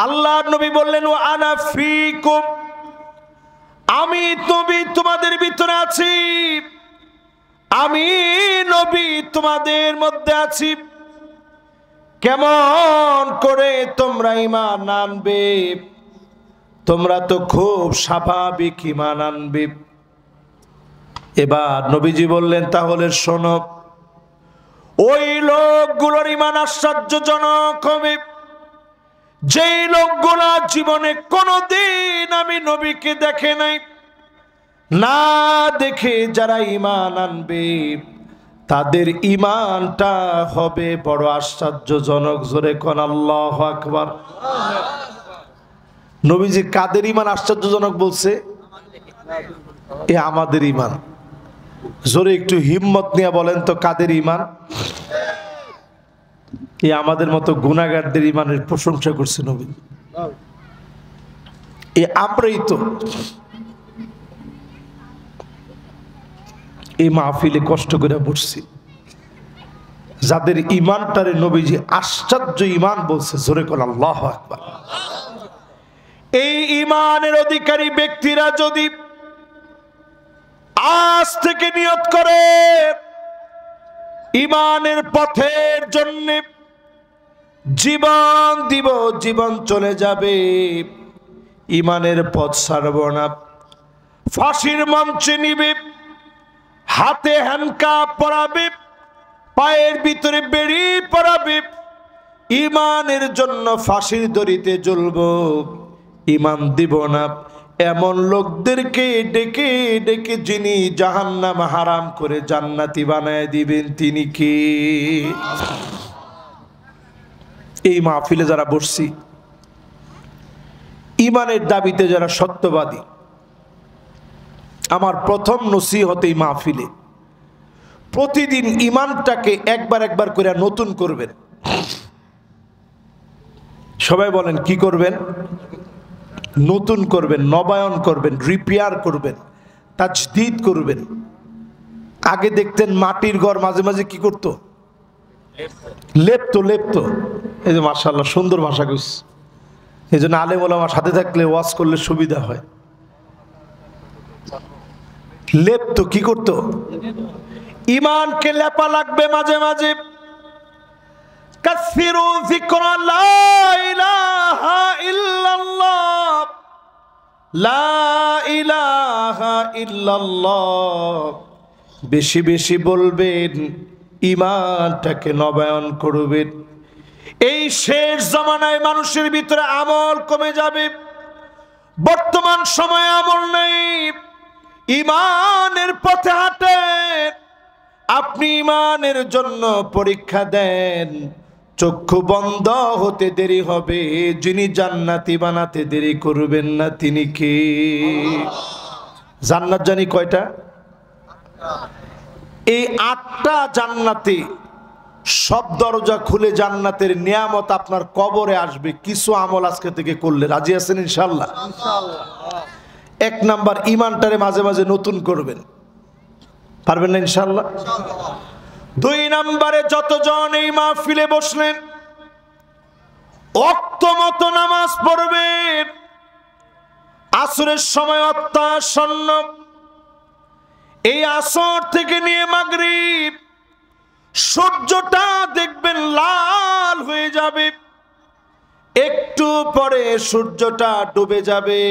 আল্লাহর নবী বললেন ওয়া আনা ফীকুম, আমি নবী তোমাদের ভিতরে আছি, আমি নবী তোমাদের মধ্যে আছি। কেমন করে তোমরা ঈমান আনবে? তোমরা তো খুব স্বাভাবিক ঈমান আনবে। এবার নবীজি বললেন তাহলে শোনো, ওই লোকগুলোর ঈমান আশ্চর্যজনক হবে যেই লোকগুলা জীবনে কোনোদিন আমি নবীকে দেখে নাই। না দেখে যারা ঈমান আনবে তাদের ঈমানটা হবে বড় আশ্চর্যজনক। জোরে কোন আল্লাহু আকবার। নবীজি কাদের ঈমান আশ্চর্যজনক বলছে? এ আমাদের ঈমান। জোরে একটু হিম্মত নিয়ে বলেন তো কাদের ঈমান? এ আমাদের মতো গুনাহগারদের ঈমানের প্রশংসা করছে নবী। এ আমরাই তো এই মাহফিলে কষ্ট করে বসছি, যাদের ঈমানটারে নবীজি আশ্চর্য ঈমান বলছে। জোরে কোন আল্লাহু আকবার। এই ঈমানের অধিকারী ব্যক্তিরা যদি আজ থেকে নিয়ত করে ঈমানের পথের জন্য জীবন দিব, জীবন চলে যাবে, ঈমানের পথ ছাড়ব না, ফাঁসির মঞ্চে নিবে, হাতে হ্যান্ডকাপ পরাবে, পায়ের ভিতরে বেড়ি পরাবে, ঈমানের জন্য ফাঁসির দড়িতে ঝুলব, ঈমান দিব না, এমন লোকদেরকে ডেকে ডেকে যিনি জাহান্নাম হারাম করে জান্নাতি বানায় দিবেন তিনি কে? এই মাহফিলে যারা বসছি, ঈমানের দাবিতে যারা সত্যবাদী, আমার প্রথম নসিহত এই মাহফিলে প্রতিদিন ঈমানটাকে একবার একবার করে নতুন করবেন। সবাই বলেন কি করবেন? নতুন করবেন, নবায়ন করবেন, রিপেয়ার করবেন, তাজদীদ করবেন। আগে দেখতেন মাটির ঘর মাঝে মাঝে কি করতো? লেপতো লেপতো। এই যে মাশাআল্লাহ সুন্দর ভাষা কইছে। এই জন্য আলেম ওলামার সাথে থাকলে ওয়াজ করলে সুবিধা হয়। লেপতো কি করতো? ঈমানকে লেপা লাগবে মাঝে মাঝে। কাসিরু যিকরা লা ইলাহা ইল্লাল্লাহ, লা ইলাহা ইল্লাল্লাহ, বেশি বেশি বলবেন, ঈমানটাকে নবায়ন করবেন। এই শেষ জামানায় মানুষের ভিতরে আমল কমে যাবে। বর্তমান সময়ে আমল নেই, ঈমানের পথে হাঁটেন। আপনি ঈমানের জন্য পরীক্ষা দেন, চক্ষু বন্ধ হতে দেরি হবে, যিনি জান্নাতি বানাতে দেরি করবেন না তিনি কে? জান্নাত জানি কয়টা? এই 8টা জান্নাতে সব দরজা খুলে জান্নাতের নিয়ামত আপনার কবরে আসবে কিছু আমল আজকে থেকে করলে। রাজি আছেন ইনশাআল্লাহ? এক নাম্বার, ঈমানটারে মাঝে মাঝে নতুন করবেন। পারবেন না ইনশাআল্লাহ? 2 নম্বরে, যতজন এই মাহফিলে বসলেন ওয়াক্ত মতো নামাজ পড়বেন। আসরের সময় অত্যাসন্ন, এই আসর থেকে নিয়ে মাগরিব সূর্যটা দেখবেন লাল হয়ে যাবে, একটু পরে সূর্যটা ডুবে যাবে।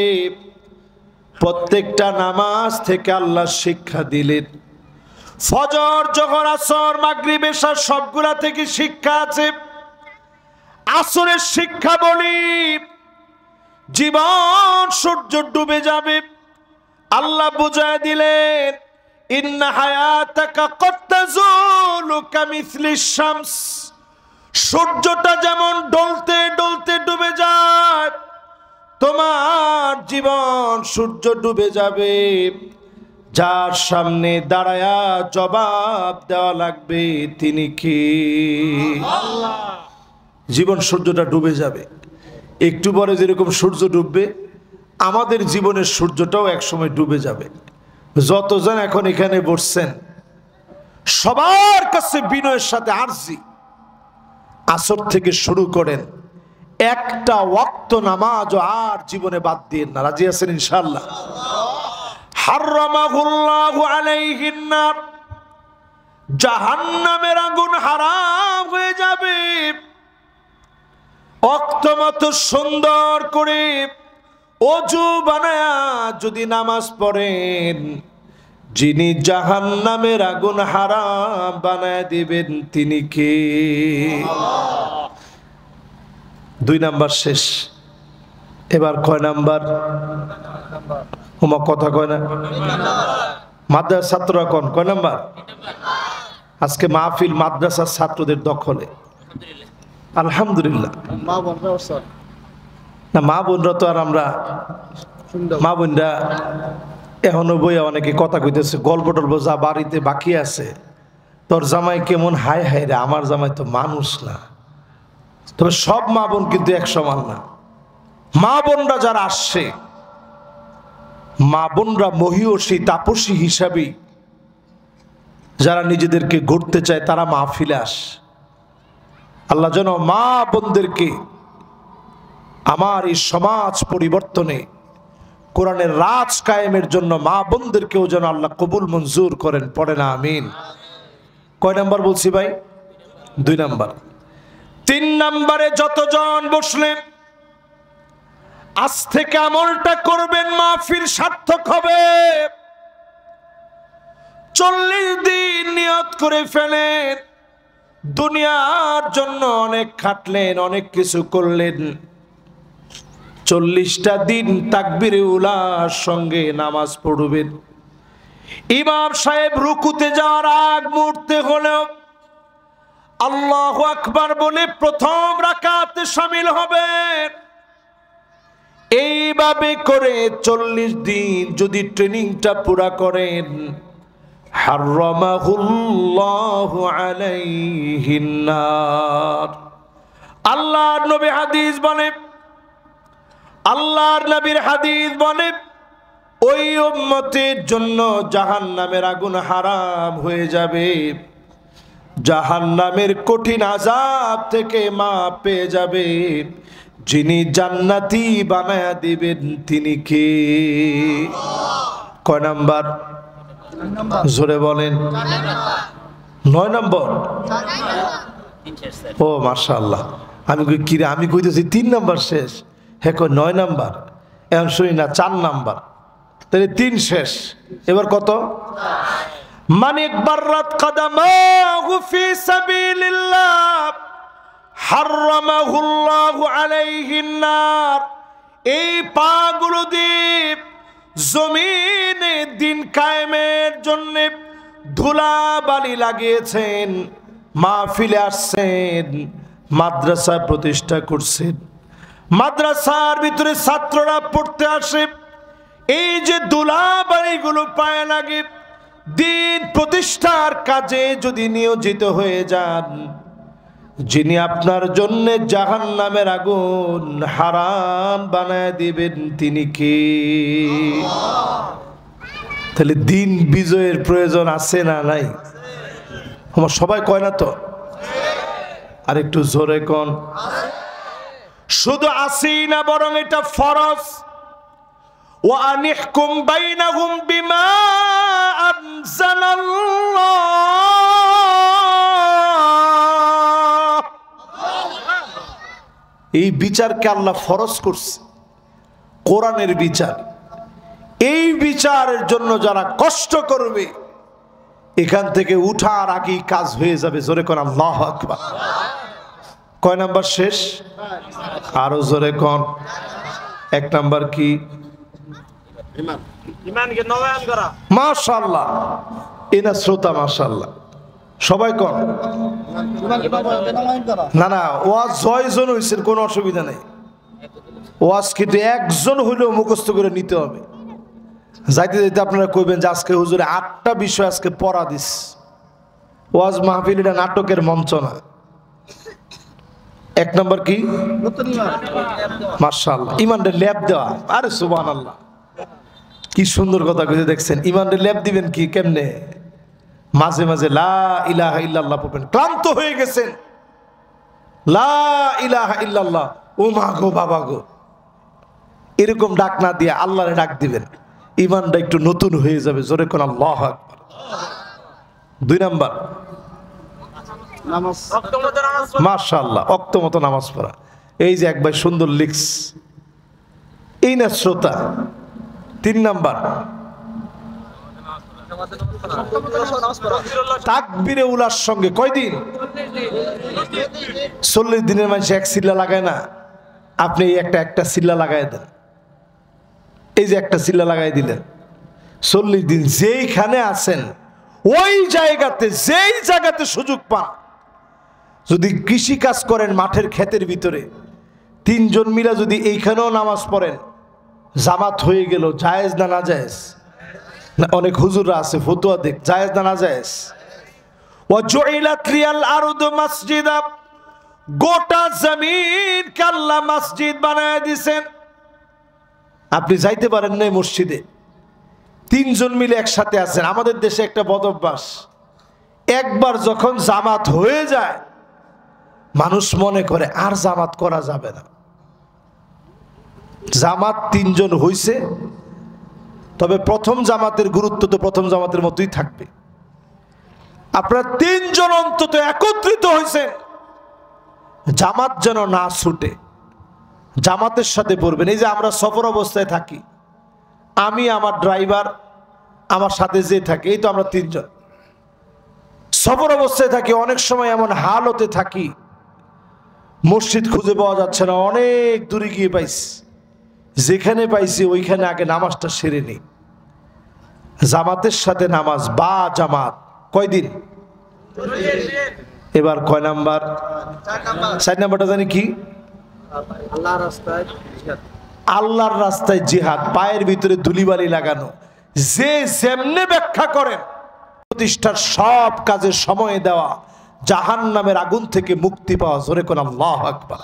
প্রত্যেকটা নামাজ থেকে আল্লাহ শিক্ষা দিলেন। ফজর, জোহর, আসর, মাগরিব, এশা সবগুলা থেকে শিক্ষা আছে। আসরের শিক্ষা বলি, জীবন সূর্য ডুবে যাবে, আল্লাহ বুঝায় দিলেন ইন্না হায়াতাকা কদ তাজুলু কামিসলিশ শামস। সূর্যটা যেমন ডলতে ডলতে ডুবে যায়, তোমার জীবন সূর্য ডুবে যাবে। যার সামনে দাঁড়ায়া জবাব দেওয়া লাগবে তিনি কি? আল্লাহ। জীবন সূর্যটা ডুবে যাবে, একটু পরে যেরকম সূর্য ডুববে আমাদের জীবনের সূর্যটাও একসময় ডুবে যাবে। যতজন এখন এখানে বসছেন সবার কাছে বিনয়ের সাথে আরজি, আসর থেকে শুরু করেন, একটা ওয়াক্ত নামাজ আর জীবনে বাদ দিয়েন না। রাজি আছেন ইনশাআল্লাহ? হারামাহুল্লাহু আলাইহিন নার, জাহান্নামের আগুন হারাম হয়ে যাবে। ওয়াক্ত মতো সুন্দর করে ওযু বানায়া যদি নামাজ পড়েন, যিনি জাহান্নামের আগুন হারাম বানায় দিবেন তিনি কে? 2 নাম্বার শেষ। এবার কয় নাম্বার? ওমা কথা কয় না। মাদ্রাসার ছাত্ররা কোন কয় নাম্বার? আজকে মাহফিল মাদ্রাসার ছাত্রদের দখলে। আলহামদুলিল্লাহ। না মা বোনরা তো আর আমরা মা বোনরা এখনো বইয়া অনেকে কথা কইতেছে, গল্প টল্প যা বাড়িতে বাকি আছে, তোর জামাই কেমন, হায় হায় রে আমার জামাই তো মানুষ না। তবে সব মা বোন কিন্তু এক সমান না। মা বোনরা যারা আসছে, মা বোনরা মহিয়সী তাপসী হিসাবে যারা নিজেদেরকে গড়তে চায় তারা মাহফিলে আসে। আল্লাহ যেন মা বোনদেরকে আমার এই সমাজ পরিবর্তনে, কোরআনের রাজ কায়েমের জন্য মা বোনদেরকেও যেন আল্লাহ কবুল মঞ্জুর করেন। পড়ে না আমিন। কয় নাম্বার বলছি ভাই? 2 নাম্বার। 3 নাম্বারে যতজন বসলেন আজ থেকে আমলটা করবেন, মাহফিল সার্থক হবে। 40 দিন নিয়ত করে ফেলেন, দুনিয়ার জন্য অনেক খাটলেন, অনেক কিছু করলেন। 40টা দিন তাকবীরে উলার সঙ্গে নামাজ পড়বেন। ইমাম সাহেব রুকুতে যাওয়ার আগ মুহূর্তে হলেও আল্লাহু আকবার বলে প্রথম রাকাতে শামিল হবেন। এইভাবে করে 40 দিন যদি ট্রেনিংটা পুরা করেন, হারামাহুল্লাহু আলাইহিন নার। আল্লাহর নবী হাদিস বলে, আল্লাহর নবীর হাদিস বলে, ওই উম্মতের জন্য জাহান্নামের আগুন হারাম হয়ে যাবে। জাহান্নামের কঠিন আযাব থেকে মাপ পেয়ে যাবে। যিনি জান্নাতি বানায়া দিবেন তিনি কে? কয় নাম্বার? জোরে বলেন। 9 নম্বর। ও মাশাআল্লাহ। আমি কইতেছি 3 নাম্বার শেষ, হ্যাঁ কই 9 নাম্বার। এখন শুনি না 4 নাম্বার, তাহলে 3 শেষ। এবার কত? মানিক বাররাত কদমাহু ফি সাবিলিল্লাহ হারামাহুল্লাহু আলাইহিন নার। এই পাগুলো দিয়ে জমিনে দিন কায়েমের জন্য ধুলাবালি লাগিয়েছেন, মাহফিলে আসছেন, মাদ্রাসা প্রতিষ্ঠা করছেন, মাদ্রাসার ভিতরে ছাত্ররা পড়তে আসে। এই যে ধুলাবালিগুলো পায়ে লাগে, দিন প্রতিষ্ঠার কাজে যদি নিয়োজিত হয়ে যান, যিনি আপনার জন্য জাহান্নামের আগুন হারাম বানায় দিবেন তিনি কে? তাহলে দিন বিজয়ের প্রয়োজন আছে না নাই? আমার সবাই কয় না তো? আর একটু জোরে কোন। শুধু আসি না, বরং এটা ফরজ। ওয়া আনিহকুম বাইনাহুম বিমা আনজালাল্লাহ। এই বিচারকে আল্লাহ ফরজ করছে, কোরআনের বিচার। এই বিচারের জন্য যারা কষ্ট করবে, এখান থেকে উঠার আগেই কাজ হয়ে যাবে। জোরে কোন আল্লাহু আকবার। কয় নাম্বার শেষ? আরো জোরে কোন। 1 নাম্বার কি? ঈমানকে নবায়ন করা। মাশাআল্লাহ। এনা শ্রোতা মাশাআল্লাহ সবাই কোন। না না, ওয়াজ 6 জন হইছেন, কোনো অসুবিধা নেই। ওয়াজ কিন্তু একজন হইলেও মুখস্থ করে নিতে হবে। যাইতে যাইতে আপনারা কইবেন যে আজকে হুজুরে 8টা বিষয় আজকে পড়া দিস। ওয়াজ মাহফিল এটা নাটকের মঞ্চ না। 1 নম্বর কি? মাশাআল্লাহ, ইমানের ল্যাব দেওয়া। আরে সুবহানাল্লাহ, কি সুন্দর কথা কইতে দেখছেন। ইমানের ল্যাব দিবেন কি কেমনে? মাঝে মাঝে লা ইলাহা ইল্লাল্লাহ পড়বেন। ক্লান্ত হয়ে গেছেন, লা ইলাহা ইল্লাল্লাহ ও মা গো বাবা গো, এরকম ডাক না দিয়ে আল্লাহরে ডাক দিবেন, ইমানটা একটু নতুন হয়ে যাবে। জোরে কোন আল্লাহু আকবার। 2 নাম্বার মাশাআল্লাহ, ওয়াক্ত মতো নামাজ পড়া। এই যে একবার সুন্দর লিখস, এই না শ্রোতা। 3 নাম্বার তাকবীরে উলার সঙ্গে কয়দিন? 40 দিনের মানুষ এক সিল্লা লাগায় না, আপনি একটা সিল্লা লাগাই দেন। এই যে একটা সিল্লা লাগাই দিলেন, 40 দিন যেইখানে আছেন ওই জায়গাতে, যেই জায়গাতে সুযোগ পান, যদি কৃষি কাজ করেন মাঠের ক্ষেতের ভিতরে, 3 জন মিলা যদি এইখানেও নামাজ পড়েন, জামাত হয়ে গেল। জায়েজ না না জায়েজ? না, অনেক হুজুররা আছে ফতোয়া দেখ, জায়েজ না না জায়েজ? ওয়াজুইলাত লিয়াল আরদু মাসজিদা, গোটা জমিন কে আল্লাহ মসজিদ বানায় দিয়েছেন। আপনি যাইতে পারেন না মসজিদে, 3 জন মিলে একসাথে আছেন। আমাদের দেশে একটা বদ অভ্যাস, একবার যখন জামাত হয়ে যায় মানুষ মনে করে আর জামাত করা যাবে না। জামাত 3 জন হইছে, তবে প্রথম জামাতের গুরুত্ব তো প্রথম জামাতের মতোই থাকবে। আপনারা 3 জন অন্তত একত্রিত হয়েছেন, জামাত যেন না ছুটে, জামাতের সাথে পড়বেন। এই যে আমরা সফর অবস্থায় থাকি, আমি, আমার ড্রাইভার, আমার সাথে যে থাকে, এই তো আমরা 3 জন সফর অবস্থায় থাকি। অনেক সময় এমন হালতে থাকি মসজিদ খুঁজে পাওয়া যাচ্ছে না, অনেক দূরে গিয়ে পাইছি, যেখানে পাইছি ওইখানে আগে নামাজটা সেরে নিই। জামাতের সাথে নামাজ বা জামাত কয়দিন? এবার কয় নাম্বার? 4 নাম্বারটা জানি কি? আল্লাহর রাস্তায় জিহাদ, পায়ের ভিতরে ধুলিবালি লাগানো। যে যেমনে ব্যাখ্যা করেন প্রতিষ্ঠার সব কাজে সময় দেওয়া, জাহান্নামের আগুন থেকে মুক্তি পাওয়া। জোরে কোন আল্লাহু আকবার।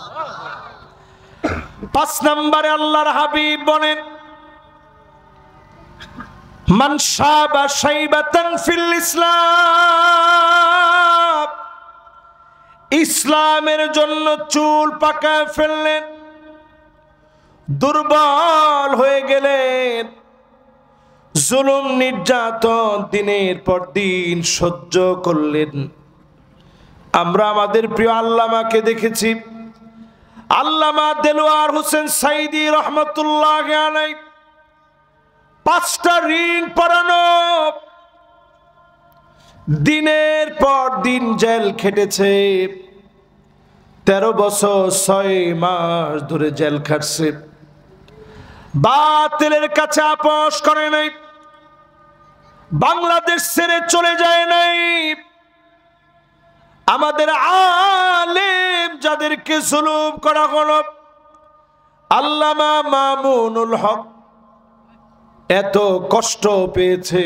5 নম্বরে আল্লাহর হাবিব বলেন, মান শাবা শাইবাতান ফিল ইসলাম, ইসলামের জন্য চুল পাকায় ফেললেন, দুর্বল হয়ে গেলেন, জুলুম নির্যাতন দিনের পর দিন সহ্য করলেন। আমরা আমাদের প্রিয় আল্লামাকে দেখেছি, আল্লামা দেলোয়ার হোসেন সাইদি রহমতুল্লাহ আলাইহি 5টা রিং পরানো, দিনের পর দিন জেল খেটেছে। 13 বছর 6 মাস ধরে জেল খাটছে। বাতিলের কাছে আপোষ করে নাই, বাংলাদেশ ছেড়ে চলে যায় নাই। আমাদের আলেম যাদেরকে জুলুম করা হলো, আল্লামা মামুনুল হক এত কষ্ট পেয়েছে,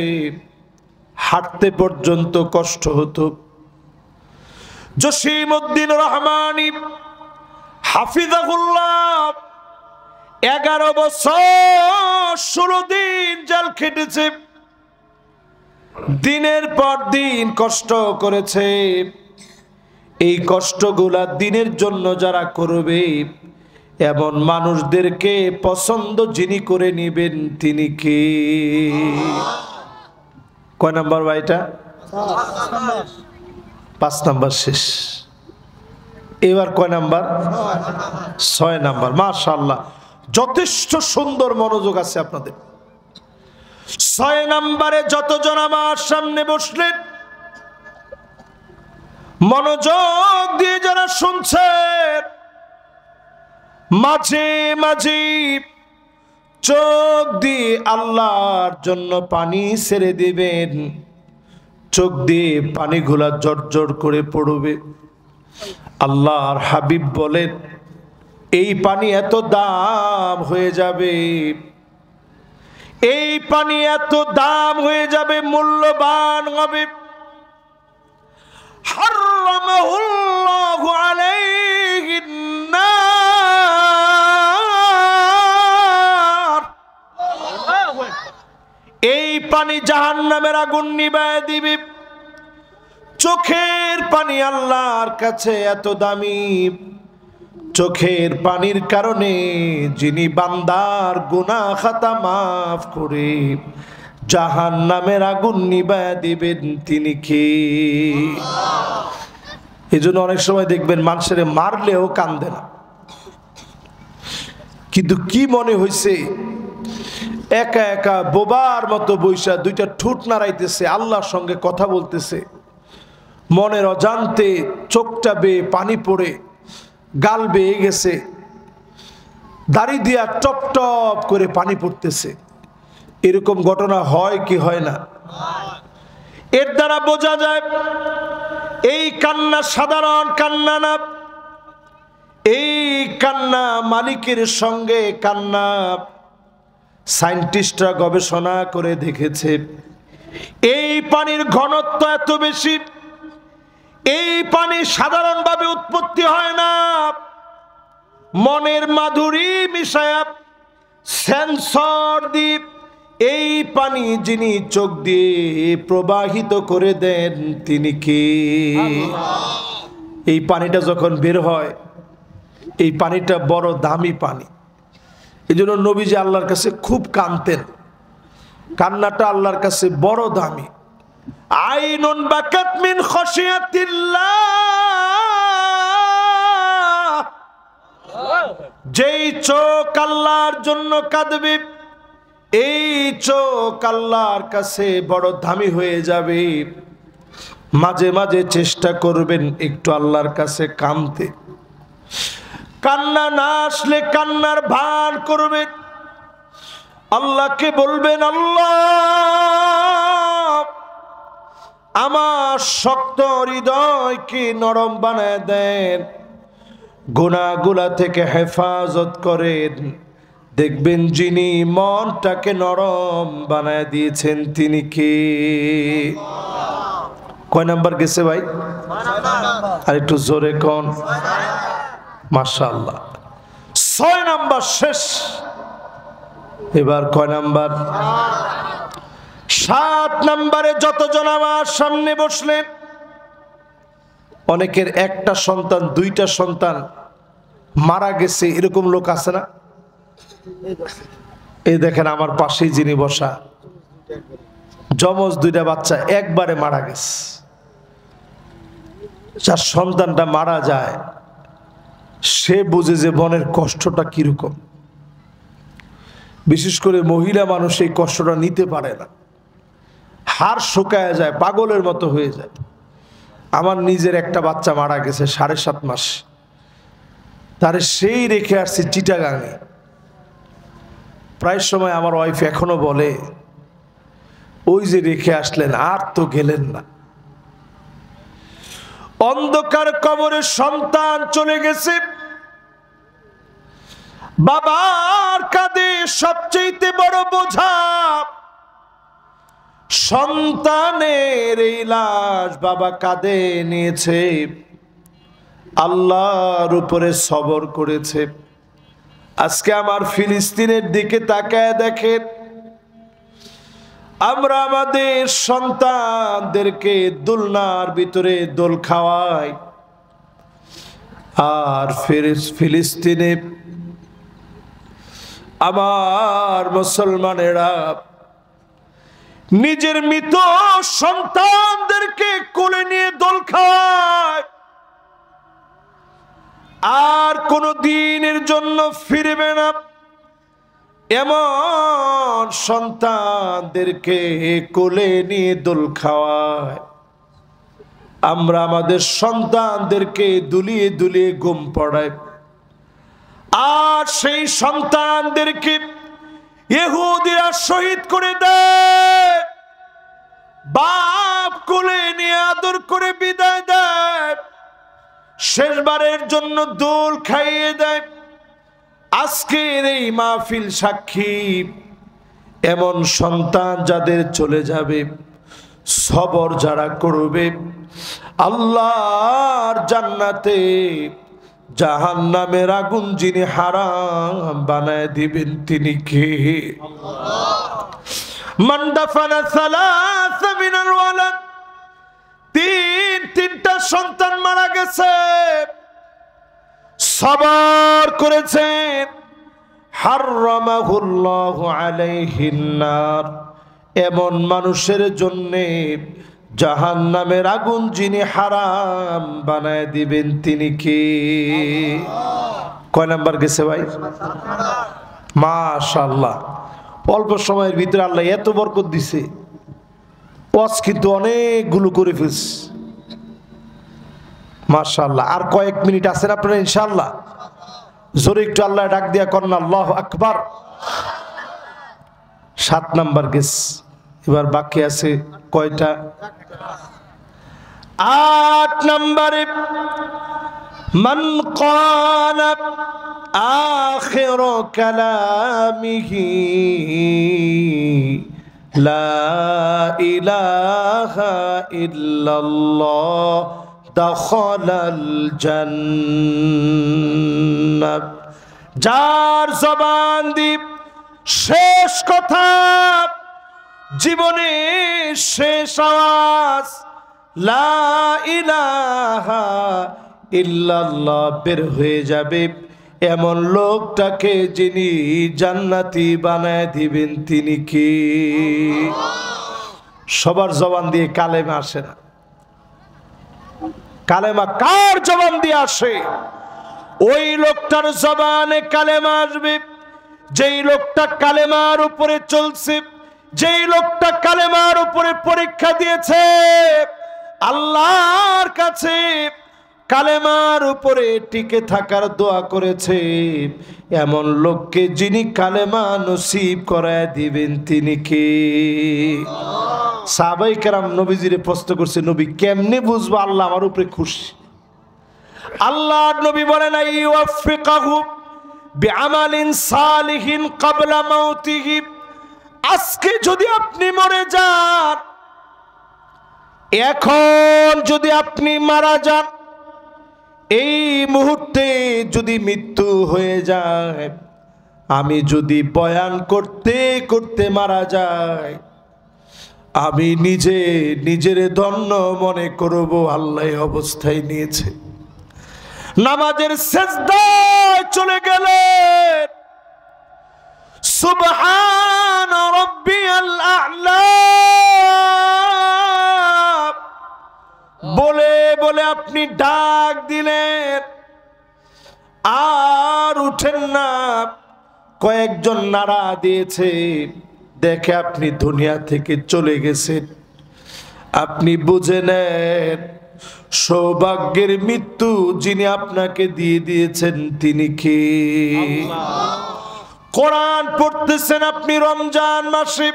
হাঁটতে পর্যন্ত কষ্ট হতো। জসিমউদ্দিন রহমানী হাফিজাহুল্লাহ 11 বছর 16 দিন জেল খেটেছে, দিনের পর দিন কষ্ট করেছে। এই কষ্টগুলা দিনের জন্য যারা করবে, এমন মানুষদেরকে পছন্দ যিনি করে নেবেন তিনি কে? কয় নাম্বার ভাইটা? 5 নাম্বার শেষ। এবার কয় নাম্বার? 6 নাম্বার। মাশাআল্লাহ, যথেষ্ট সুন্দর মনোযোগ আছে আপনাদের। 6 নাম্বারে যতজন আমার সামনে বসলেন, মনোযোগ দিয়ে যারা শুনছেন, মাঝে মাঝে চোখ দিয়ে আল্লাহর জন্য পানি ছেড়ে দিবেন। চোখ দিয়ে পানিগুলা জর্জর করে পড়বে। আল্লাহর হাবিব বলেন, এই পানি এত দাম হয়ে যাবে, এই পানি এত দাম হয়ে যাবে, মূল্যবান হবে। হারামাহুল্লাহু আলাইহিন নার, এই পানি জাহান্নামের আগুন নিভায় দিবে। চোখের পানি আল্লাহর কাছে এত দামি, চোখের পানির কারণে যিনি বান্দার গুনাহ খাতা মাফ করে জাহান্নামের আগুন নিভায়া দিবেন তিনি কে? এজন্য অনেক সময় দেখবেন মানুষের মারলেও কান্দে না, কিন্তু কি মনে হইছে একা একা বোবার মতো বইসা দুইটা ঠোঁট নাড়াইতেছে, আল্লাহর সঙ্গে কথা বলতেছে। মনের অজান্তে চোখটা বেয়ে পানি পড়ে গাল বেয়ে গেছে, দাড়ি দিয়া টপ টপ করে পানি পড়তেছে। এরকম ঘটনা হয় কি হয় না? এর দ্বারা বোঝা যায় এই কান্না সাধারণ কান্না না, এই কান্না মালিকের সঙ্গে কান্না। সায়েন্টিস্টরা গবেষণা করে দেখেছে এই পানির ঘনত্ব এত বেশি, এই পানি সাধারণভাবে উৎপত্তি হয় না। মনের মাধুরী মিশায়া সেন্সর দিয়ে এই পানি যিনি চোখ দিয়ে প্রবাহিত করে দেন তিনি কে? এই পানিটা যখন বের হয়, এই পানিটা বড় দামি পানি। এই জন্য নবীজি আল্লাহর কাছে খুব কাঁদতেন, কান্নাটা আল্লাহর কাছে বড় দামি। আইনুন বাকাত মিন খাশিয়াতিল্লাহ, যেই চোখ আল্লাহর জন্য কাঁদবে, এই চোখ আল্লাহর কাছে বড় দামি হয়ে যাবে। মাঝে মাঝে চেষ্টা করবেন একটু আল্লাহর কাছে কাঁদতে। কান্না না আসলে কান্নার ভান করবেন, আল্লাহকে বলবেন, আল্লাহ আমার শক্ত হৃদয়কে নরম বানায় দেন, গুনাহগুলা থেকে হেফাজত করেন। দেখবেন যিনি মনটাকে নরম বানায় দিয়েছেন তিনি কে? কয় নাম্বার গেছে ভাই? আর একটু জোরে কোন? মাশাআল্লাহ, 6 নাম্বার শেষ। এবার কয় নাম্বার? 7 নাম্বারে যতজন আমার সামনে বসলেন, অনেকের একটা সন্তান, 2টা সন্তান মারা গেছে, এরকম লোক আছে না? এই দেখেন আমার পাশেই যিনি বসা, যমজ 2টা বাচ্চা একবারে মারা গেছে। যার সন্তানটা মারা যায় সে বুঝে যে মনের কষ্টটা কিরকম। বিশেষ করে মহিলা মানুষ এই কষ্টটা নিতে পারে না, হাড় শুকায় যায়, পাগলের মতো হয়ে যায়। আমার নিজের একটা বাচ্চা মারা গেছে 7.5 মাস, তারে সেই রেখে আসছে চিটাগাঙে। প্রায় সময় আমার ওয়াইফ এখনো বলে, ওই যে রেখে আসলেন আর তো গেলেন না। অন্ধকার কবরে সন্তান চলে গেছে, বাবার কাঁধে সবচেয়ে বড় বোঝা সন্তানের এই লাশ বাবা কাঁধে নিয়েছে, আল্লাহর উপরে সবর করেছে। আজকে আমার ফিলিস্তিনের দিকে তাকায় দেখেন, আমরা আমাদের সন্তানদেরকে দোলনার ভিতরে দোল খাওয়াই, আর ফিলিস্তিনে আমার মুসলমানেরা নিজের মৃত সন্তানদেরকে কোলে নিয়ে দোল খাওয়ায়, আর কোন দিনের জন্য ফিরবে না এমন সন্তানদেরকে কোলে নিয়ে দোল খাওয়ায়। আমরা আমাদের সন্তানদেরকে দুলিয়ে দুলিয়ে ঘুম পড়াই, আর সেই সন্তানদেরকে ইহুদিরা শহীদ করে দেয়। বাপ কোলে নিয়ে আদর করে বিদায় দেয়, শেষবারের জন্য দোল খাইয়ে দেয়। আজকের এই মাহফিল সাক্ষী, এমন সন্তান যাদের চলে যাবে, সবর যারা করবে, আল্লাহর জান্নাতে জাহান্নামের আগুন যিনি হারাম বানায় দিবেন তিনি কে? মান দাফানা সালাসা মিনাল ওয়ালাদ, 3টা সন্তান মারা গেছে, সবর করেছেন, হাররামাহুল্লাহু আলাইহিন নার, এমন মানুষের জন্যে জাহান্নামের আগুন যিনি হারাম বানায় দিবেন তিনি কে? কয় নাম্বার গেছে ভাই? মাশাআল্লাহ, অল্প সময়ের ভিতরে আল্লাহ এত বরকত দিছে, ওয়াজ কিন্তু অনেকগুলো করে ফেলছে মাশাআল্লাহ। আর কয়েক মিনিট আছেন আপনারা ইনশাআল্লাহ, জোরে একটু আল্লাহ ডাক দিয়া করেন আল্লাহু আকবার। 7 নাম্বার গেছে, এবার বাকি আছে কয়টা? 8 নম্বরে মান ক্বালা আখির কালামিহি লা ইলাহা ইল্লাল্লাহ দাখালাল জান্নাহ। যার জবান দিয়ে শেষ কথা, জীবনে শেষ আওয়াজ লা ইলাহা ইল্লাল্লাহ বের হয়ে যাবে, এমন লোকটাকে যিনি জান্নাতি বানায় দিবেন তিনি কি? সবার জবান দিয়ে কালেমা আসে না। কালেমা কার জবান দিয়ে আসে? ওই লোকটার জবানে কালেমা আসবে যেই লোকটা কালেমার উপরে চলছে, যেই লোকটা কালেমার উপরে পরীক্ষা দিয়েছে, আল্লাহর কাছে কালেমার উপরে টিকে থাকার দোয়া করেছে, এমন লোককে যিনি কালেমা নসিব করায় দিবেন তিনি কে? সাহাবায়ে কেরাম নবীজিরে প্রশ্ন করছে, নবী কেমনে বুঝবো আল্লাহ আমার উপরে খুশি? আল্লাহর নবী বলেন আইয়ুফিকাহু বিআমালিন সালিহিন ক্বাবলা মাউতিহি। আজকে যদি আপনি মরে যান, এখন যদি আপনি মারা যান, এই মুহূর্তে যদি মৃত্যু হয়ে যায়, আমি যদি বয়ান করতে করতে মারা যাই, আমি নিজের ধন্য মনে করব আল্লাহ অবস্থায় নিয়েছে। নামাজের সিজদায় চলে গেলেন, সুবহান রাব্বিয়াল আ'লা বলে বলে আপনি ডাক দিলেন, আর উঠেন না। কয়েকজন নাড়া দিয়েছে, দেখে আপনি দুনিয়া থেকে চলে গেছেন। আপনি বুঝে নেন সৌভাগ্যের মৃত্যু যিনি আপনাকে দিয়ে দিয়েছেন তিনি কে? কোরআন পড়তেছেন আপনি রমজান মাসে,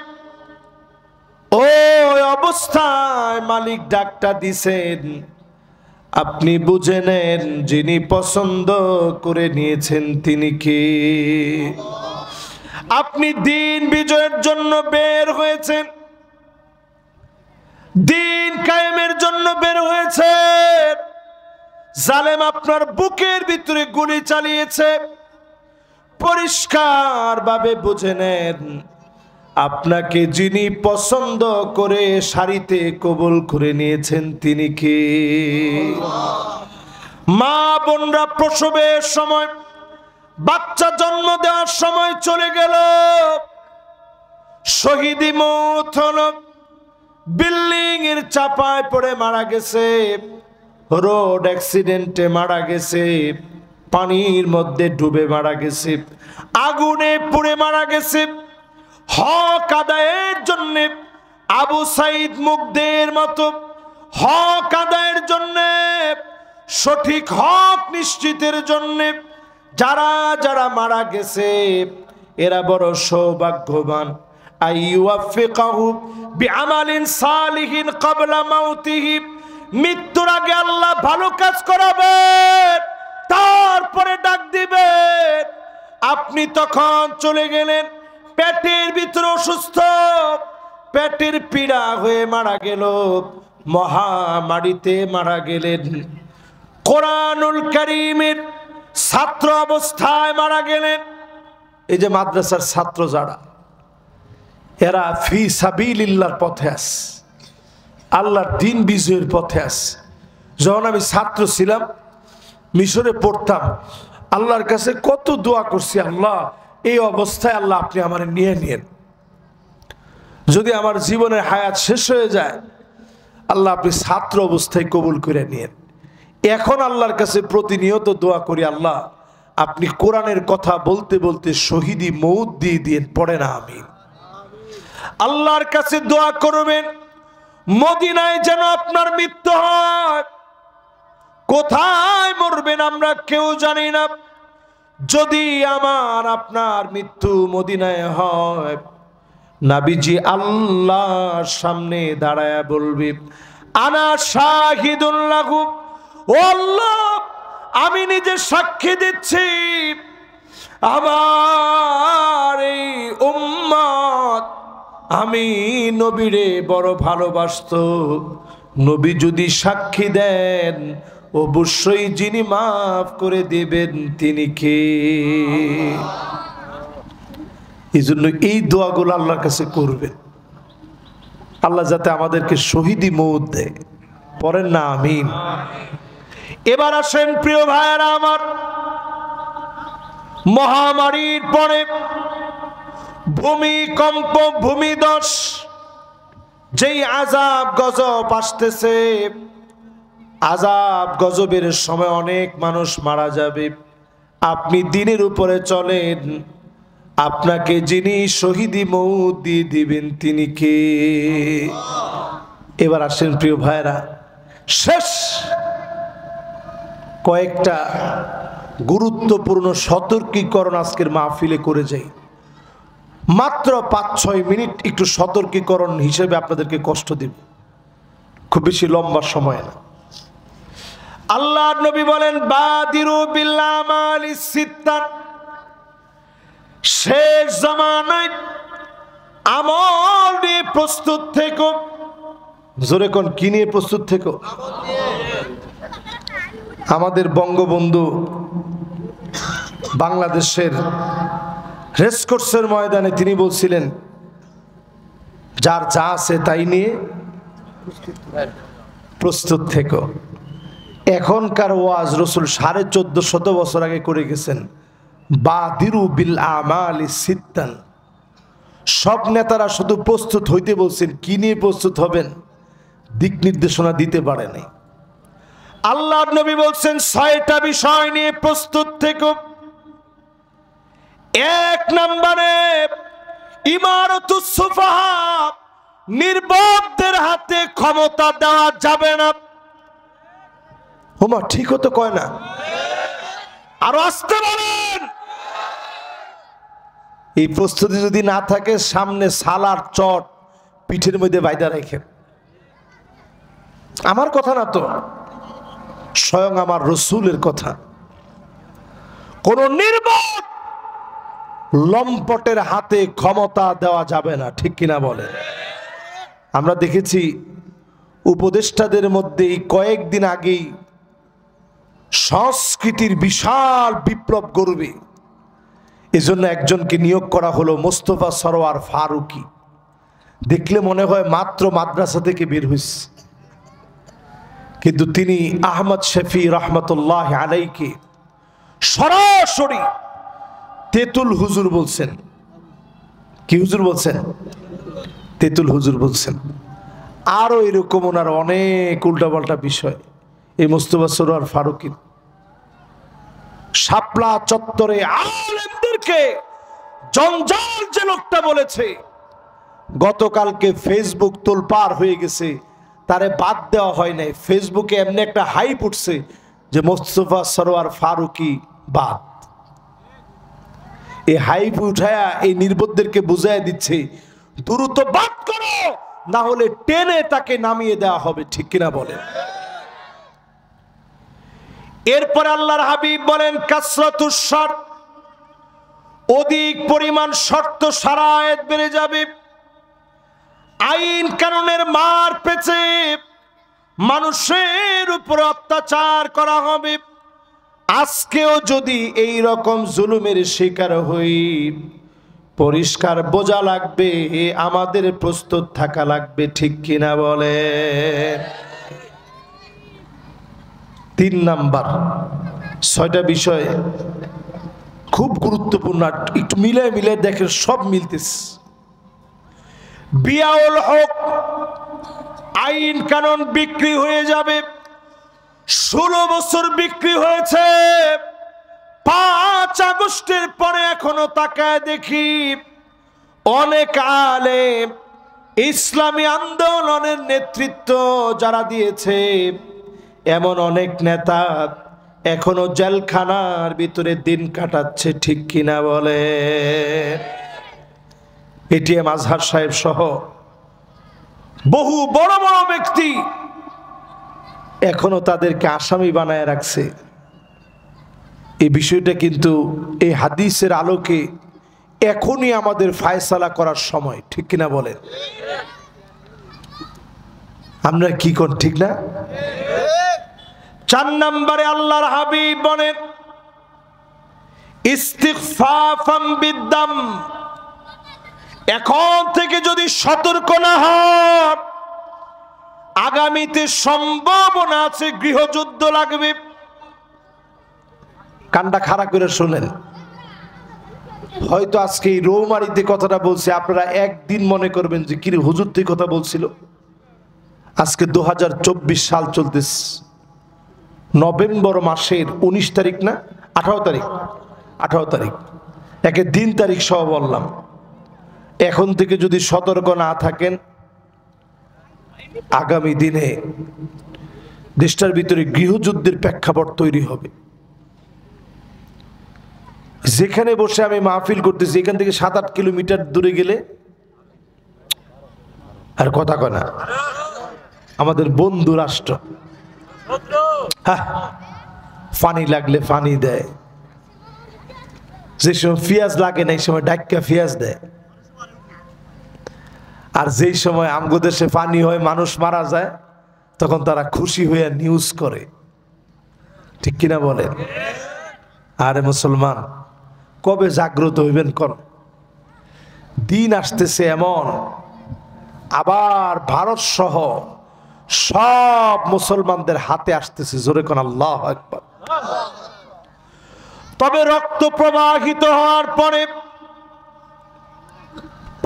ওই অবস্থায় মালিক ডাকটা দিছেন, আপনি বুঝে নেন যিনি পছন্দ করে নিয়েছেন তিনি কে? আপনি দিন বিজয়ের জন্য বের হয়েছেন, দিন কায়েমের জন্য বের হয়েছেন, জালেম আপনার বুকের ভিতরে গুলি চালিয়েছে, পরিষ্কার ভাবে বুঝে নেন আপনাকে যিনি পছন্দ করে সারিতে কবুল করে নিয়েছেন তিনি কে? মা বোনরা প্রসবের সময়, বাচ্চা জন্ম দেওয়ার সময় চলে গেল, শহীদি মওত হলো, বিল্ডিং এর চাপায় পড়ে মারা গেছে, রোড অ্যাক্সিডেন্টে মারা গেছে, পানির মধ্যে ডুবে মারা গেছে, আগুনে পুড়ে মারা গেছে। হক আদায়ের জন্য আবু সাইদ মুগদের মতো হক আদায়ের জন্য, সঠিক হক নিশ্চিতের জন্য যারা যারা মারা গেছে এরা বড় সৌভাগ্যবান। আইয়ুফিকাহু বিআমালিন সালিহিন ক্বাবলা মাউতিহি, মৃত্যুর আগে আল্লাহ ভালো কাজ করাবেন, তারপরে ডাক দিবেন। আপনি তখন চলে গেলেন, পেটের ভিতরে অসুস্থ, পেটের পীড়া হয়ে মারা গেল, মহামারীতে মারা গেলেন, কোরআনুল কারীমের ছাত্র অবস্থায় মারা গেলেন। এই যে মাদ্রাসার ছাত্র যারা, এরা ফি সাবিলিল্লাহর পথে আছে, আল্লাহর দ্বীন বিজয়ের পথে আছে। যখন আমি ছাত্র ছিলাম, মিশরে পড়তাম, আল্লাহর কাছে কত দোয়া করছি, আল্লাহ এই অবস্থায় আল্লাহ আপনি আমার নিয়ে নিয়েন, যদি আমার জীবনের হায়াত শেষ হয়ে যায় আল্লাহ আপনি ছাত্র অবস্থায় কবুল করে নিয়েন। এখন আল্লাহর কাছে প্রতিনিয়ত দোয়া করি, আল্লাহ আপনি কোরআনের কথা বলতে বলতে শহীদি মৌত দিয়ে দিয়েন, পড়ে না আমিন। আল্লাহর কাছে দোয়া করবেন মদিনায় যেন আপনার মৃত্যু হয়। কোথায় মরবেন আমরা কেউ জানি না, যদি আমার আপনার মৃত্যু মদিনায় হয় নবীজি আল্লাহর সামনে দাঁড়ায়া বলবে, আনা শাহিদুন লাহু, ও আল্লাহ আমি নিজে সাক্ষী দিচ্ছি আমার এই উম্মত আমি নবীরে বড় ভালোবাসতো। নবী যদি সাক্ষী দেন অবশ্যই যিনি মাফ করে দেবেন তিনি কে? এই জন্য এই দোয়াগুলো আল্লাহর কাছে করবেন, আল্লাহ যাতে আমাদেরকে শহীদি মৌত দেয়, পড়েন না আমিন। এবার আসেন প্রিয় ভাইয়েরা আমার, মহামারীর পরে ভূমিকম্প, ভূমিধস, যেই আযাব গজব আসতেছে, আযাব গজবের সময় অনেক মানুষ মারা যাবে। আপনি দিনের উপরে চলেন, আপনাকে যিনি শহীদি মৌত দিয়ে দিবেন তিনি কে? এবার আসেন প্রিয় ভাইরা, শেষ কয়েকটা গুরুত্বপূর্ণ সতর্কীকরণ আজকের মাহফিলে করে যাই। মাত্র 5-6 মিনিট একটু সতর্কীকরণ হিসেবে আপনাদেরকে কষ্ট দিব, খুব বেশি লম্বা সময় না। আল্লাহর নবী বলেন, বাদিরু বিল আমালি সিত্তান, শেষ জামানায় আমল নিয়ে প্রস্তুত থেকো। জোরে কোন, কি নিয়ে প্রস্তুত থেকো? আমাদের বঙ্গবন্ধু বাংলাদেশের রেসকোর্সের ময়দানে তিনি বলছিলেন, যার যা আছে তাই নিয়ে প্রস্তুত থেকো। এখনকার ওয়াজ রসুল 1450 বছর আগে করে গেছেন, বাদিরু বিল আমালি সিত্তান। সব নেতারা শুধু প্রস্তুত হইতে বলছেন, কি নিয়ে প্রস্তুত হবেন দিক নির্দেশনা দিতে পারে নাই। আল্লাহর নবী বলছেন 6টা বিষয় নিয়ে প্রস্তুত থেকো। 1 নম্বরে ইমারাতুস সুফাহা, নির্বোধদের হাতে ক্ষমতা দেওয়া যাবে না। ওমা ঠিক হতো কয় না, আরো আসতে বলেন। এই প্রস্তুতি যদি না থাকে সামনে সালার চট পিঠের মধ্যে বাইদা রেখে, আমার কথা না তো, স্বয়ং আমার রসুলের কথা। কোন নির্বোধ লম্পটের হাতে ক্ষমতা দেওয়া যাবে না, ঠিক কিনা বলেন? আমরা দেখেছি উপদেষ্টাদের মধ্যে এই কয়েকদিন আগেই সংস্কৃতির বিশাল বিপ্লব করবে, এজন্য একজনকে নিয়োগ করা হলো, মোস্তফা সরোয়ার ফারুকী। দেখলে মনে হয় মাত্র মাদ্রাসা থেকে বের হয়েছে, কিন্তু তিনি আহমদ শফি রহমতুল্লাহ আলাইকে সরাসরি তেতুল হুজুর বলছেন। কি হুজুর বলছেন? তেতুল হুজুর বলছেন। আরো এরকম ওনার অনেক উল্টাপাল্টা বিষয় এই মোস্তফা সরোয়ার ফারুকী। শাপলা চত্বরে আলেমদেরকে জঞ্জাল যে লোকটা বলেছে, গতকালকে ফেসবুক তোলপাড় হয়ে গেছে, তারে বাদ দেওয়া হয় নাই। ফেসবুকে এমনি একটা হাইপ উঠছে যে মোস্তফা সরোয়ার ফারুকী বাদ। এই হাইপ উঠায়া এই নির্বোধদেরকে বুঝাইয়া দিচ্ছে দ্রুত বাদ করো, না হলে টেনে তাকে নামিয়ে দেওয়া হবে, ঠিক কিনা বলেন? এরপর আল্লাহর হাবিব বলেন, কাসরাতুস শর্ত, অধিক পরিমাণ শর্ত শারায়েত বেড়ে যাবে। আইন কানুনের মার পেছে মানুষের উপর অত্যাচার করা হবে। আজকেও যদি এই রকম জুলুমের শিকার হই, পরিষ্কার বোঝা লাগবে, আমাদের প্রস্তুত থাকা লাগবে, ঠিক কিনা বলে? 3 নাম্বার, ছয়টা বিষয় খুব গুরুত্বপূর্ণ, একটু মিলে মিলে দেখেন সব মিলতেছে। বিয়াউল হক, আইন কানুন বিক্রি হয়ে যাবে। 16 বছর বিক্রি হয়েছে, 5 আগস্টের পরে এখনো তাকায় দেখি অনেক আলেম, ইসলামী আন্দোলনের নেতৃত্ব যারা দিয়েছে এমন অনেক নেতা এখনো জেলখানার ভিতরে দিন কাটাচ্ছে, ঠিক কিনা বলে? এটিএম আজহার সাহেব সহ বহু বড় বড় ব্যক্তি এখনো তাদেরকে আসামি বানায় রাখছে। এই বিষয়টা কিন্তু এই হাদিসের আলোকে এখনই আমাদের ফায়সালা করার সময়, ঠিক কিনা বলেন? আমরা কি কোন, ঠিক না? 4 নম্বরে আল্লাহর হাবিব বলেন ইস্তিগফাফাম বিদ্দাম, এখন থেকে যদি সতর্ক না হন আগামীতে সম্ভাবনা আছে গৃহযুদ্ধ লাগবে। কানটা খাড়া করে শুনেন, হয়তো আজকে এই রৌমারিতে কথাটা বলছে, আপনারা একদিন মনে করবেন যে কি হুজুর তুই কথা বলছিল। আজকে 2024 সাল চলতেছে, নভেম্বর মাসের 19 তারিখ না 18 তারিখ, 18 তারিখ, একে দিন তারিখ সহ বললাম। এখন থেকে যদি সতর্ক না থাকেন আগামী দিনে দেশটার ভিতরে গৃহযুদ্ধের প্রেক্ষাপট তৈরি হবে। যেখানে বসে আমি মাহফিল করতেছি এখান থেকে 7-8 কিলোমিটার দূরে গেলে আর কথা কয় না, আমাদের বন্ধু রাষ্ট্র, হ্যাঁ, পানি লাগলে পানি দেয়, যে সময় পেঁয়াজ লাগে না এই সময় ডাক্কা পেঁয়াজ দেয়, আর যেই সময় আমগো দেশে পানি হয় মানুষ মারা যায় তখন তারা খুশি হয়ে নিউজ করে, ঠিক কিনা বলেন? আরে মুসলমান, কবে জাগ্রত হইবেন? কোন দিন আসতেছে এমন, আবার ভারত সহ সব মুসলমানদের হাতে আসতেছে, জোরে কোন আল্লাহু আকবার। তবে রক্ত প্রবাহিত হওয়ার পরে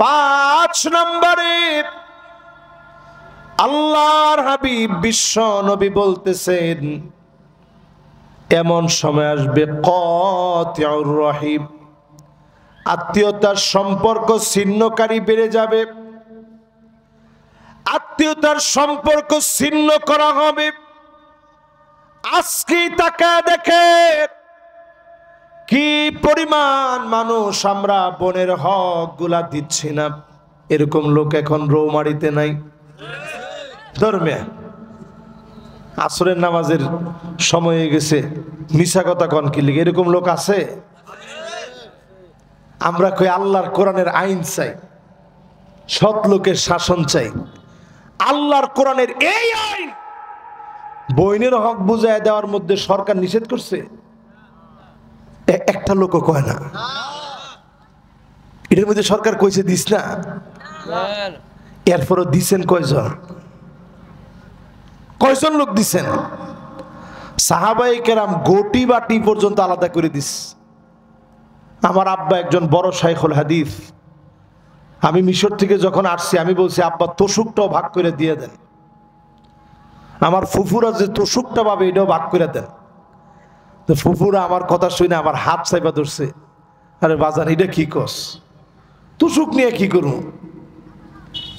5 নম্বরে আল্লাহর হাবিব বিশ্ব নবী বলতেছেন এমন সময় আসবে কাতিউর রহিম, আত্মীয়তার সম্পর্ক ছিন্নকারী বেড়ে যাবে, আত্মীয়তার সম্পর্ক ছিন্ন করা হবে। আজকে তাকায় দেখে কি পরিমাণ মানুষ আমরা বোনের হক গুলা দিচ্ছি না, এরকম লোক এখন রৌমারিতে নাই। ধর্মে আসরের নামাজের সময় হয়ে গেছে, মিশা কথা কন কি লিগে, এরকম লোক আছে? আমরা কই আল্লাহর কোরআনের আইন চাই, সৎ লোকের শাসন চাই। আল্লাহর কোরআনের এই আইন বইনের হক বুঝায় দেওয়ার মধ্যে সরকার নিষেধ করছে? একটা লোকও কয় না। এটার মধ্যে সরকার কইছে দিস না, এরপরও দিছেন কয়জন? কয়জন লোক দিছেন? সাহাবায়ে কেরাম গোটি বাটি পর্যন্ত আলাদা করে দিস। আমার আব্বা একজন বড় শাইখুল হাদিস, আমি মিশর থেকে যখন আসছি আমি বলছি আব্বা তোষুকটাও ভাগ করে দিয়ে দেন, আমার ফুফুরা যে তোষুকটা পাবে এটাও ভাগ করে দেন। তো ফুফুরা আমার কথা শুনে আমার হাত চাইবা ধরছে, আরে বাজান এটা কি কস, তোষুক নিয়ে কি করুন?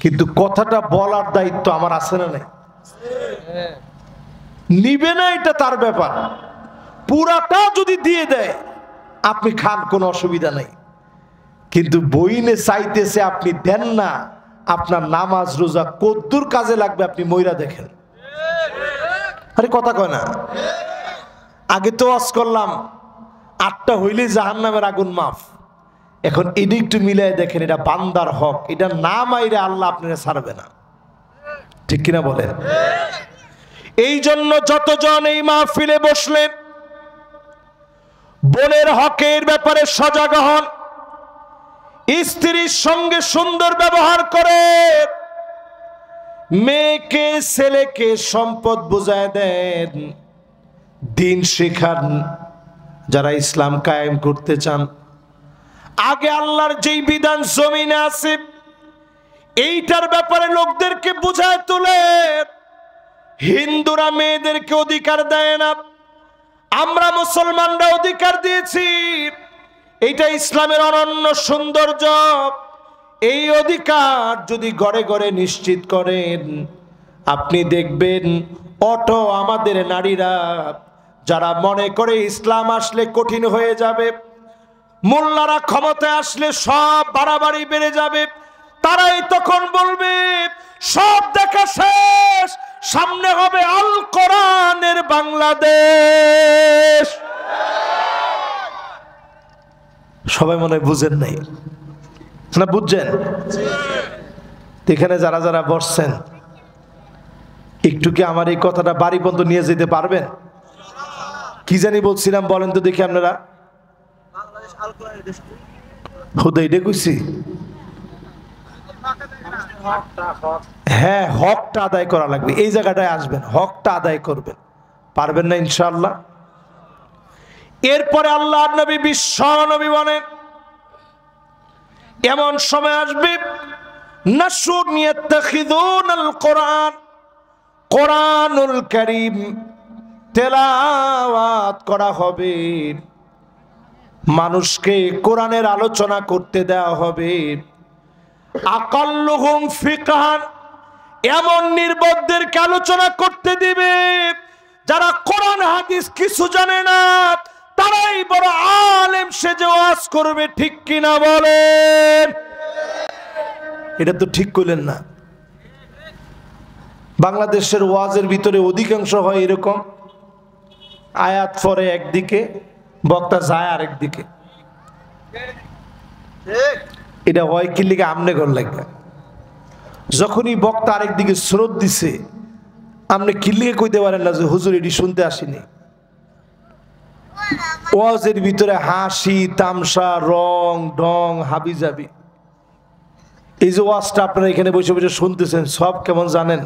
কিন্তু কথাটা বলার দায়িত্ব আমার আছে না নাই? নিবে না এটা তার ব্যাপার, পুরাটা যদি দিয়ে দেয় আপনি খান, কোনো অসুবিধা নেই। কিন্তু বইনে চাইতেছে আপনি দেন না, আপনার নামাজ রোজা কদ্দুর কাজে লাগবে আপনি মইরা দেখেন। আরে কথা কয় না? আগে তো ওয়াজ করলাম 8টা হইলে জাহান্নামের আগুন মাফ, এখন এটা একটু মিলাই দেখেন, এটা বান্দার হক, এটা না মাইরে আল্লাহ আপনারা ছাড়বে না, ঠিক কিনা বলেন? এই জন্য যতজন এই মাহফিলে বসলেন বোনের হকের ব্যাপারে সজাগ হন, স্ত্রীর সঙ্গে সুন্দর ব্যবহার করে, মেয়েকে ছেলেকে সম্পদ বুঝায় দেন, দিন শেখান, যারা ইসলাম কায়েম করতে চান, আগে আল্লাহর যেই বিধান জমিনে আছে এইটার ব্যাপারে লোকদেরকে বুঝায় তোলে। হিন্দুরা মেয়েদেরকে অধিকার দেয় না, আমরা মুসলমানরা অধিকার দিয়েছি, এইটা ইসলামের অনন্য সৌন্দর্য। এই অধিকার যদি ঘরে ঘরে নিশ্চিত করেন, আপনি দেখবেন অটো আমাদের নারীরা যারা মনে করে ইসলাম আসলে কঠিন হয়ে যাবে, মোল্লারা ক্ষমতায় আসলে সব বাড়াবাড়ি বেড়ে যাবে, তারাই তখন বলবে সব দেখা শেষ, সামনে হবে আল কোরআনের বাংলাদেশ। সবাই মনে বুঝেন নাই না? বুঝছেন? এখানে যারা যারা বসছেন একটু কি আমার এই কথাটা বাড়ি পর্যন্ত নিয়ে যেতে পারবেন? কি জানি বলছিলাম বলেন তো দেখি আপনারা। হুদাই ডেকুছি, হ্যাঁ, হকটা আদায় করা লাগবে। এই জায়গাটায় আসবেন, হকটা আদায় করবেন, পারবেন না ইনশাআল্লাহ। এরপরে আল্লাহ নবী বিশ্ব নবী বলেন এমন সময় আসবে নাসুর ইয়াত্তাখিযুনাল কোরআন, কোরআনুল কারীম তেলাওয়াত করা হবে, মানুষকে কোরআনের আলোচনা করতে দেওয়া হবে। আকাল্লুহুম ফিকহান, এমন নির্বোধদেরকে আলোচনা করতে দিবে যারা কোরআন হাদিস কিছু জানে না, তারাই বড় আলেম সেজে ওয়াজ করবে। ঠিক কিনা বলেন? এটা তো ঠিক কইলেন না। বাংলাদেশের ওয়াজের ভিতরে অধিকাংশ হয় এরকম, আয়াত পরে একদিকে, বক্তা যায় আরেক দিকে। এটা হয় কি লিগে? আমনে ঘর লাগবে। যখনই বক্তা আরেক দিকে স্রোত দিছে, আপনি কিল্লিগে কইতে পারেন না যে হুজুর এটি শুনতে আসিনি। ওয়াজের ভিতরে হাসি তামসা, রং ঢং, হাবি যাবি। এই যে ওয়াজটা আপনারা এখানে বসে বসে শুনতেছেন, সব কেমন জানেন?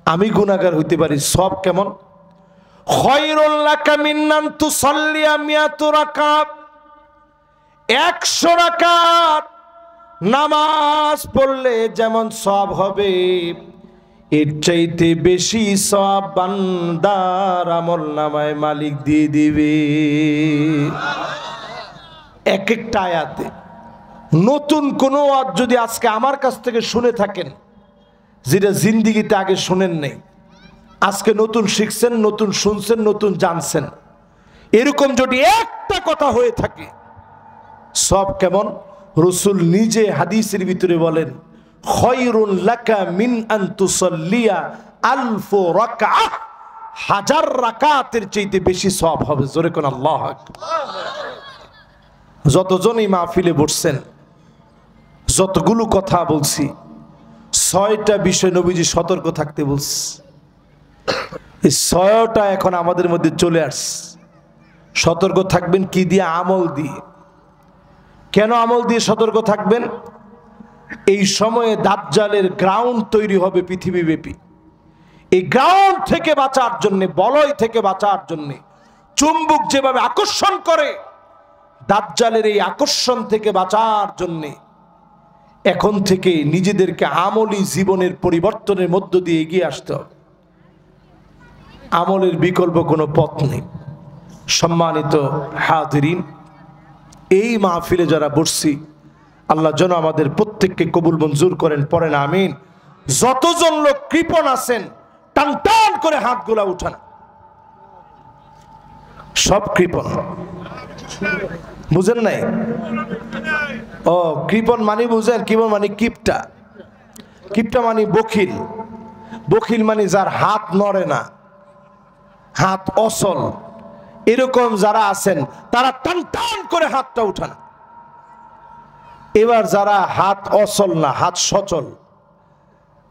আমি গুনাহগার হইতে পারি, সব কেমন? খায়রুল লাকা মিন আন তুসাল্লিয়া মিয়াতু রাকাত, 100 রাকাত নামাজ পড়লে যেমন সওয়াব হবে, এর চাইতে বেশি সওয়াব বান্দার আমলনামায় মালিক দিয়ে দিবে। এক একটা আয়াতে নতুন কোনো ওয়াজ যদি আজকে আমার কাছ থেকে শুনে থাকেন, যেটা জিন্দিগিতে আগে শুনেন নাই, আজকে নতুন শিখছেন, নতুন শুনছেন, নতুন জানছেন, এরকম যদি একটা কথা হয়ে থাকে, সব কেমন? রাসূল নিজে হাদিসের ভিতরে বলেন খায়রুল লাকা মিন আন তুসাল্লিয়া আলফ রাকাত, 1000 রাকাতের চাইতে বেশি সওয়াব হবে। জোরে কোন আল্লাহু আকবার। যতজনই মাহফিলে বসছেন, যতগুলো কথা বলছি, 6টা বিষয় নবীজি সতর্ক থাকতে বলছে। এই 6টা এখন আমাদের মধ্যে চলে আসছে। সতর্ক থাকবেন কি দিয়ে? আমল দিয়ে। কেন আমল দিয়ে সতর্ক থাকবেন? এই সময়ে দাজ্জালের গ্রাউন্ড তৈরি হবে পৃথিবীব্যাপী। এই গ্রাউন্ড থেকে বাঁচার জন্য, বলয় থেকে বাঁচার জন্য, চুম্বক যেভাবে আকর্ষণ করে, দাজ্জালের এই আকর্ষণ থেকে বাঁচার জন্য এখন থেকে নিজেদেরকে আমলি জীবনের পরিবর্তনের মধ্য দিয়ে এগিয়ে আসতে হবে। আমলের বিকল্প কোনো পথ নেই। সম্মানিত হাজিরিন, এই মাহফিলে যারা বসছি, আল্লাহ যেন আমাদের প্রত্যেককে কবুল মঞ্জুর করেন, পড়েন আমিন। যতজন লোক কৃপণ আছেন, টান টান করে হাতগুলা উঠান। সব কৃপণ বুঝেন নাই? ও কৃপণ মানে বুঝেন? কৃপণ মানে কিপটা। কিপটা মানে বখিল। বখিল মানে যার হাত নড়ে না, হাত অচল। এরকম যারা আছেন তারা টান টান করে হাতটা উঠান। এবার যারা হাত অচল না, হাত সচল,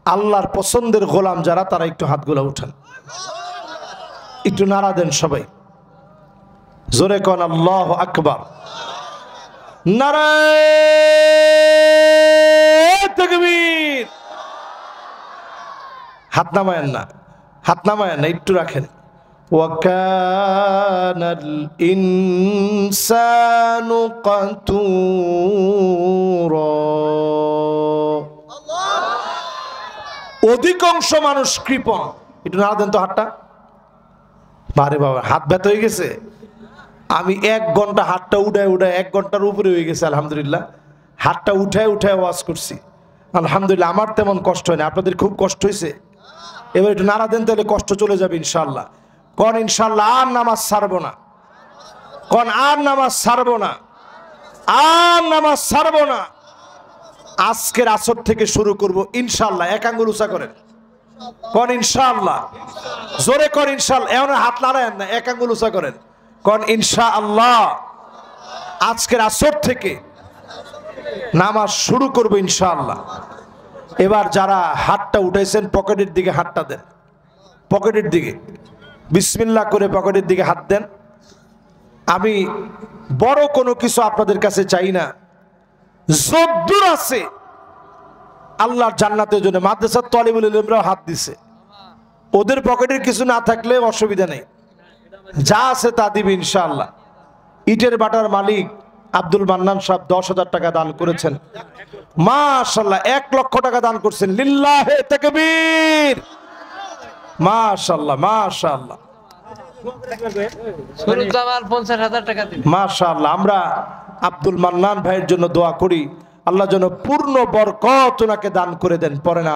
আল্লাহর পছন্দের গোলাম যারা, তারা একটু হাতগুলা উঠান, একটু নাড়া দেন সবাই। জোরে কোন আল্লাহু আকবার। নারায়ে তাকবীর। হাত নামায়েন না, হাত নামায়েন না, একটু রাখেন। وكان الإنسان قتورا অধিকাংশ মানুষ কৃপণ। একটু না দেন তো হাতটা। বারে বাবা হাত ব্যথা হয়ে গেছে। আমি 1 ঘন্টা হাতটা উঠায় 1 ঘন্টার উপরে হয়ে গেছে আলহামদুলিল্লাহ। হাতটা উঠায় ওয়াজ করছি আলহামদুলিল্লাহ। আমার তেমন কষ্ট হয় না, আপনাদের খুব কষ্ট হয়েছে। এবার একটু নাড়া দেন, তাহলে কষ্ট চলে যাবে ইনশাআল্লাহ। কোন ইনশাআল্লাহ আর নামাজ ছাড়বো না, কোন আর নামাজ ছাড়বো না, আর নামাজ ছাড়বো না। আজকের আসর থেকে শুরু করব ইনশাআল্লাহ। এক আঙ্গুল উঁচা করেন, কোন ইনশাআল্লাহ। জোরে কোন ইনশাআল্লাহ। এমন হাত নাড়ায়েন না, এক আঙ্গুল উঁচা করেন, কোন ইনশাআল্লাহ। আজকের আসর থেকে নামাজ শুরু করব ইনশাআল্লাহ। এবার যারা হাতটা উঠাইছেন পকেটের দিকে হাতটা দেন, পকেটের দিকে বিসমিল্লাহ করে পকেটের দিকে হাত দেন। আমি বড় কোনো কিছু আপনাদের কাছে চাই না। যদ্দূর আছে আল্লাহর জান্নাতের জন্য মাদ্রাসার তালিবুল ইলমরাও হাত দিছে। ওদের পকেটের কিছু না থাকলে অসুবিধা নেই, যা আছে তা দিবে ইনশাআল্লাহ। ইটের বাটার মালিক আব্দুল মান্নান সাহেব 10,000 টাকা দান করেছেন, মাশাআল্লাহ। 1 লক্ষ টাকা দান করছেন, লিল্লাহে তাকবীর, মাশাআল্লাহ মাশাআল্লাহ মাশাআল্লাহ। আমরা আব্দুল মান্নান ভাইয়ের জন্য দোয়া করি, আল্লাহ যেন পূর্ণ বরকত ওনাকে দান করে দেন। পরে না